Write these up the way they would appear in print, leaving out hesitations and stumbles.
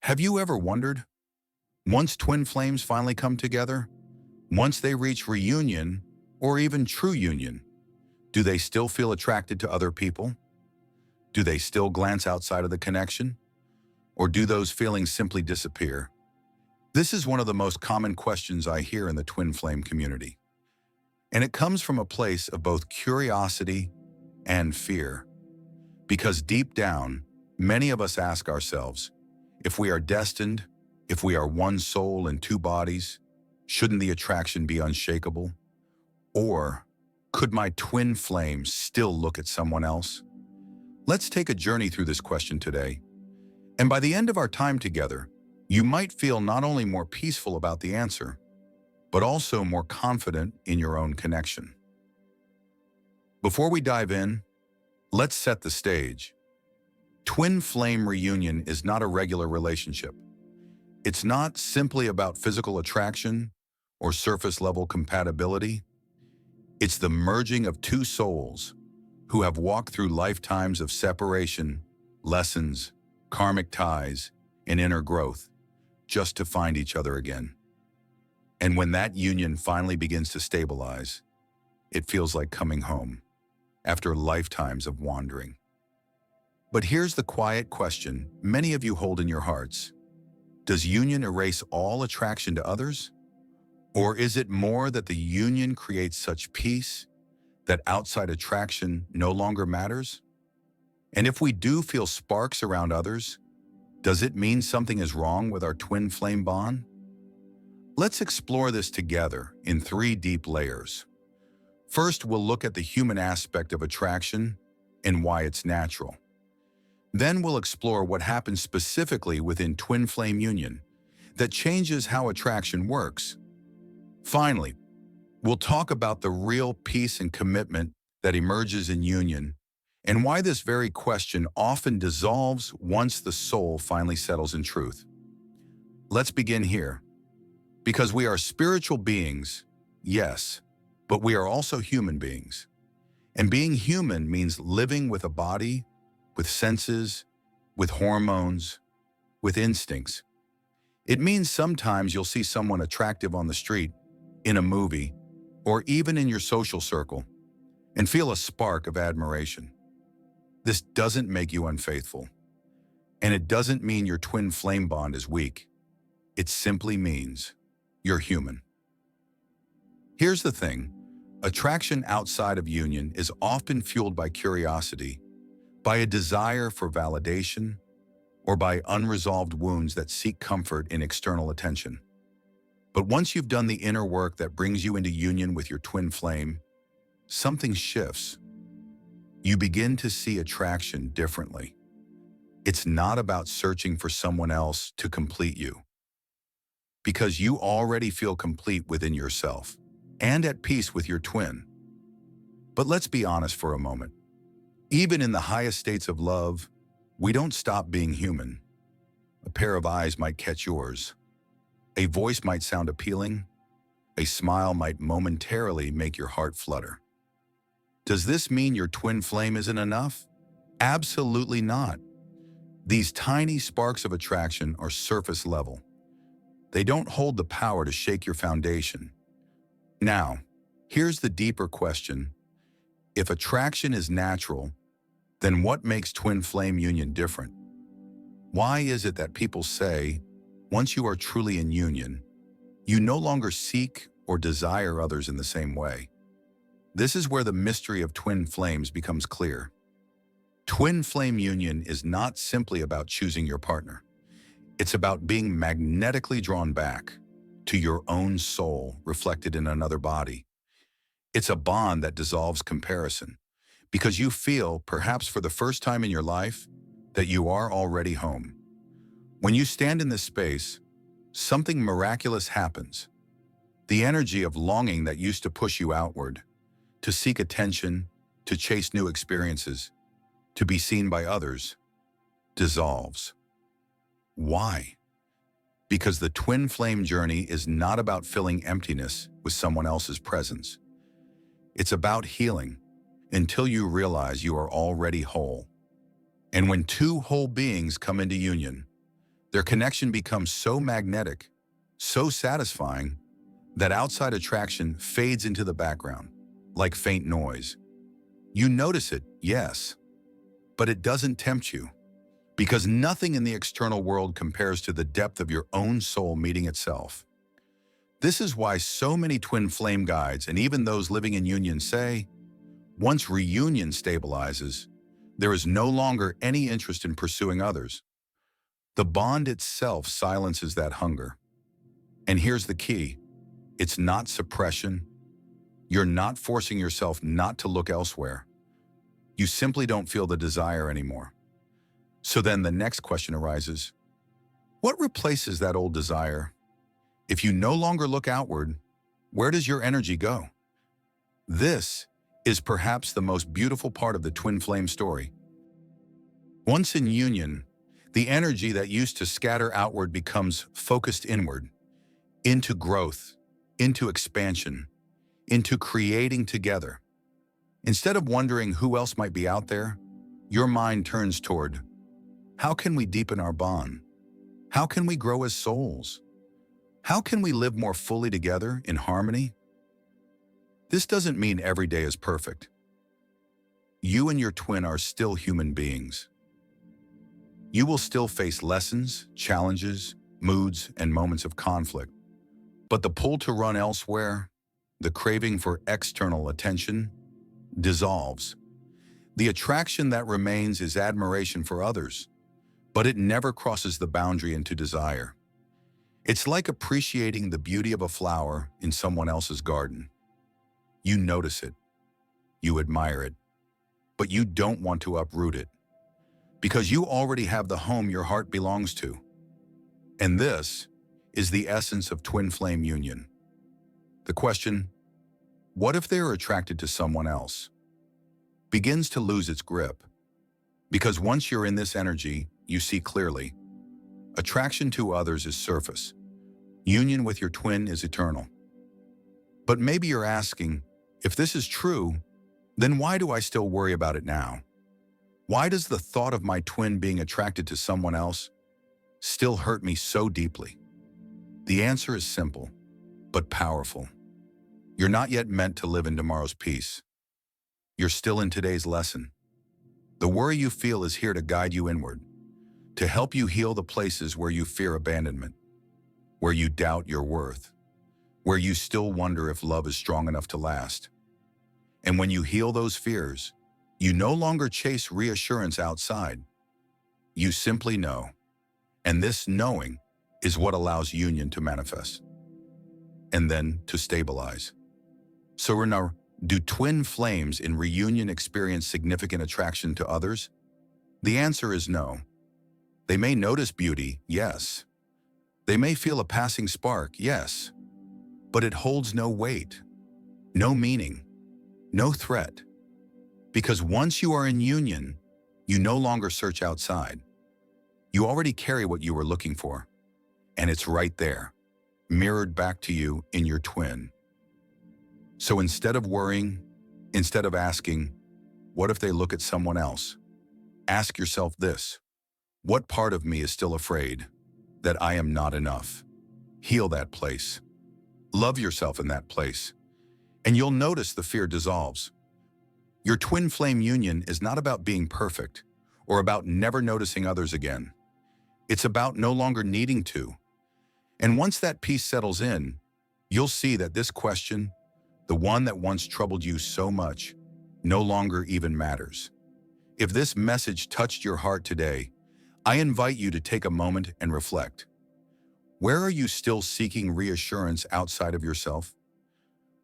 Have you ever wondered, once twin flames finally come together, once they reach reunion or even true union, do they still feel attracted to other people? Do they still glance outside of the connection? Or do those feelings simply disappear? This is one of the most common questions I hear in the twin flame community. And it comes from a place of both curiosity and fear. Because deep down, many of us ask ourselves, if we are destined, if we are one soul in two bodies, shouldn't the attraction be unshakable? Or could my twin flame still look at someone else? Let's take a journey through this question today. And by the end of our time together, you might feel not only more peaceful about the answer, but also more confident in your own connection. Before we dive in, let's set the stage. Twin flame reunion is not a regular relationship. It's not simply about physical attraction or surface-level compatibility. It's the merging of two souls who have walked through lifetimes of separation, lessons, karmic ties, and inner growth, just to find each other again. And when that union finally begins to stabilize, it feels like coming home after lifetimes of wandering. But here's the quiet question many of you hold in your hearts. Does union erase all attraction to others? Or is it more that the union creates such peace that outside attraction no longer matters? And if we do feel sparks around others, does it mean something is wrong with our twin flame bond? Let's explore this together in 3 deep layers. First, we'll look at the human aspect of attraction and why it's natural. Then we'll explore what happens specifically within twin flame union that changes how attraction works. Finally, we'll talk about the real peace and commitment that emerges in union and why this very question often dissolves once the soul finally settles in truth. Let's begin here. Because we are spiritual beings, yes, but we are also human beings. And being human means living with a body, with senses, with hormones, with instincts. It means sometimes you'll see someone attractive on the street, in a movie, or even in your social circle, and feel a spark of admiration. This doesn't make you unfaithful, and it doesn't mean your twin flame bond is weak. It simply means you're human. Here's the thing, attraction outside of union is often fueled by curiosity, by a desire for validation, or by unresolved wounds that seek comfort in external attention. But once you've done the inner work that brings you into union with your twin flame, something shifts. You begin to see attraction differently. It's not about searching for someone else to complete you, because you already feel complete within yourself and at peace with your twin. But let's be honest for a moment. Even in the highest states of love, we don't stop being human. A pair of eyes might catch yours. A voice might sound appealing. A smile might momentarily make your heart flutter. Does this mean your twin flame isn't enough? Absolutely not. These tiny sparks of attraction are surface level. They don't hold the power to shake your foundation. Now, here's the deeper question. If attraction is natural, then what makes twin flame union different? Why is it that people say, once you are truly in union, you no longer seek or desire others in the same way? This is where the mystery of twin flames becomes clear. Twin flame union is not simply about choosing your partner. It's about being magnetically drawn back to your own soul reflected in another body. It's a bond that dissolves comparison because you feel, perhaps for the first time in your life, that you are already home. When you stand in this space, something miraculous happens. The energy of longing that used to push you outward, to seek attention, to chase new experiences, to be seen by others, dissolves. Why? Because the twin flame journey is not about filling emptiness with someone else's presence. It's about healing until you realize you are already whole. And when two whole beings come into union, Their connection becomes so magnetic, so satisfying, that outside attraction fades into the background, like faint noise. You notice it, yes, but it doesn't tempt you, because nothing in the external world compares to the depth of your own soul meeting itself. This is why so many twin flame guides and even those living in union say, once reunion stabilizes, there is no longer any interest in pursuing others. The bond itself silences that hunger. And here's the key. It's not suppression. You're not forcing yourself not to look elsewhere. You simply don't feel the desire anymore. So then the next question arises, what replaces that old desire? If you no longer look outward, where does your energy go? This is perhaps the most beautiful part of the twin flame story. Once in union, the energy that used to scatter outward becomes focused inward, into growth, into expansion, into creating together. Instead of wondering who else might be out there, your mind turns toward, how can we deepen our bond? How can we grow as souls? How can we live more fully together in harmony? This doesn't mean every day is perfect. You and your twin are still human beings. You will still face lessons, challenges, moods, and moments of conflict. But the pull to run elsewhere, the craving for external attention, dissolves. The attraction that remains is admiration for others, but it never crosses the boundary into desire. It's like appreciating the beauty of a flower in someone else's garden. You notice it, you admire it, but you don't want to uproot it, because you already have the home your heart belongs to. And this is the essence of twin flame union. The question, what if they are attracted to someone else, begins to lose its grip. Because once you're in this energy, you see clearly. Attraction to others is surface. Union with your twin is eternal. But maybe you're asking, if this is true, then why do I still worry about it now? Why does the thought of my twin being attracted to someone else still hurt me so deeply? The answer is simple, but powerful. You're not yet meant to live in tomorrow's peace. You're still in today's lesson. The worry you feel is here to guide you inward, to help you heal the places where you fear abandonment, where you doubt your worth, where you still wonder if love is strong enough to last. And when you heal those fears, you no longer chase reassurance outside. You simply know. And this knowing is what allows union to manifest and then to stabilize. So Renard, do twin flames in reunion experience significant attraction to others? The answer is no. They may notice beauty, yes. They may feel a passing spark, yes. But it holds no weight, no meaning, no threat. Because once you are in union, you no longer search outside. You already carry what you were looking for, and it's right there, mirrored back to you in your twin. So instead of worrying, instead of asking, what if they look at someone else? Ask yourself this, what part of me is still afraid that I am not enough? Heal that place. Love yourself in that place, and you'll notice the fear dissolves. Your twin flame union is not about being perfect or about never noticing others again. It's about no longer needing to. And once that peace settles in, you'll see that this question, the one that once troubled you so much, no longer even matters. If this message touched your heart today, I invite you to take a moment and reflect. Where are you still seeking reassurance outside of yourself?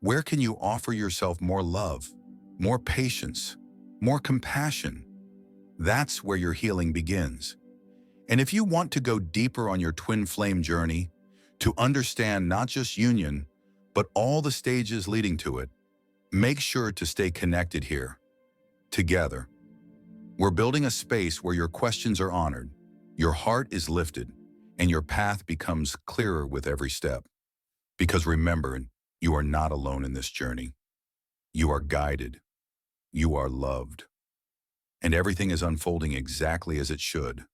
Where can you offer yourself more love, more patience, more compassion? That's where your healing begins. And if you want to go deeper on your twin flame journey, to understand not just union, but all the stages leading to it, make sure to stay connected here, together. We're building a space where your questions are honored, your heart is lifted, and your path becomes clearer with every step. Because remember, you are not alone in this journey. You are guided. You are loved. And everything is unfolding exactly as it should.